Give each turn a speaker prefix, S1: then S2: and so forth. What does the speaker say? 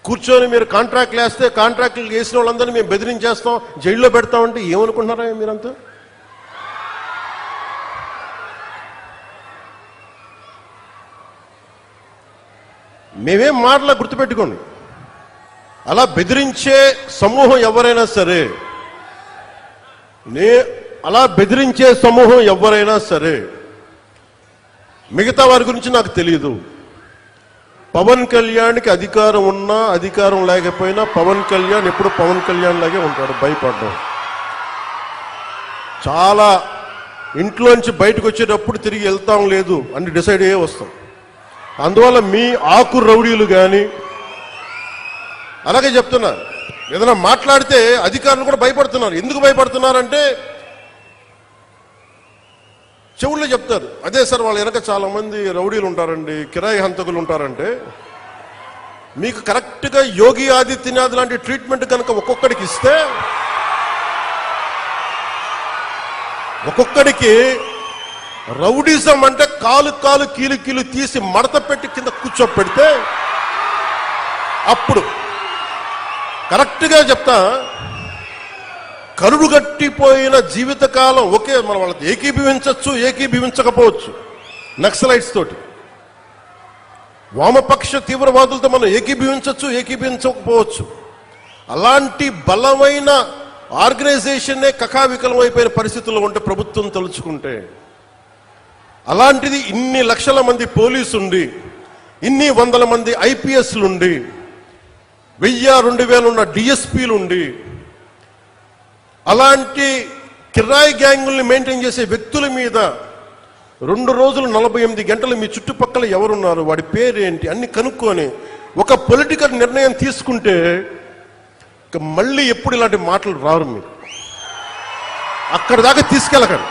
S1: కూర్చొని మీరు కాంట్రాక్ట్లు వేస్తే కాంట్రాక్ట్లు వేసిన వాళ్ళందరినీ మేము బెదిరించేస్తాం, జైల్లో పెడతామంటే ఏమనుకుంటున్నారా మీరంతా? మేమేం మాటలా గుర్తుపెట్టుకోండి. అలా బెదిరించే సమూహం ఎవరైనా సరే, అలా బెదిరించే సమూహం ఎవరైనా సరే, మిగతా వారి గురించి నాకు తెలియదు. పవన్ కళ్యాణ్కి అధికారం ఉన్నా అధికారం లేకపోయినా పవన్ కళ్యాణ్ ఎప్పుడు పవన్ కళ్యాణ్ లాగే ఉంటాడు. భయపడ్డం చాలా, ఇంట్లోంచి బయటకు వచ్చేటప్పుడు తిరిగి వెళ్తాం లేదు అని డిసైడ్ అయ్యే వస్తాం. అందువల్ల మీ ఆకు రౌడీలు కానీ అలాగే చెప్తున్నారు. ఏదైనా మాట్లాడితే అధికారులు కూడా భయపడుతున్నారు. ఎందుకు భయపడుతున్నారంటే చెవుల్లో చెప్తారు, అదే సార్ వాళ్ళ వెనక చాలా మంది రౌడీలు ఉంటారండి, కిరాయి హంతకులు ఉంటారంటే, మీకు కరెక్ట్గా యోగి ఆదిత్యనాథ్ లాంటి ట్రీట్మెంట్ కనుక ఒక్కొక్కడికి ఇస్తే, ఒక్కొక్కడికి రౌడీజం అంటే కాలు కాలు కీలు కీలు తీసి మడత పెట్టి కింద కూర్చోపెడితే, అప్పుడు కరెక్ట్గా చెప్తా, కరుడు గట్టిపోయిన జీవితకాలం ఒకే మనం వాళ్ళకి ఏకీభవించవచ్చు, ఏకీభవించకపోవచ్చు. నక్సలైట్స్ తోటి, వామపక్ష తీవ్రవాదులతో మనం ఏకీభవించవచ్చు, ఏకీభవించకపోవచ్చు. అలాంటి బలమైన ఆర్గనైజేషన్నే కకావికలం అయిపోయిన పరిస్థితుల్లో ఉంటే ప్రభుత్వం తలుచుకుంటే, అలాంటిది ఇన్ని లక్షల మంది పోలీసుండి, ఇన్ని వందల మంది ఐపీఎస్లుండి, 1000-2000 ఉన్న డిఎస్పీలుండి, అలాంటి కిరాయి గ్యాంగుల్ని మెయింటైన్ చేసే వ్యక్తుల మీద 2 రోజులు 48 గంటలు మీ చుట్టుపక్కల ఎవరున్నారు, వాడి పేరేంటి అన్ని కనుక్కొని ఒక పొలిటికల్ నిర్ణయం తీసుకుంటే మళ్ళీ ఎప్పుడు ఇలాంటి మాటలు రారు. మీరు అక్కడి దాకా తీసుకెళ్ళకండి.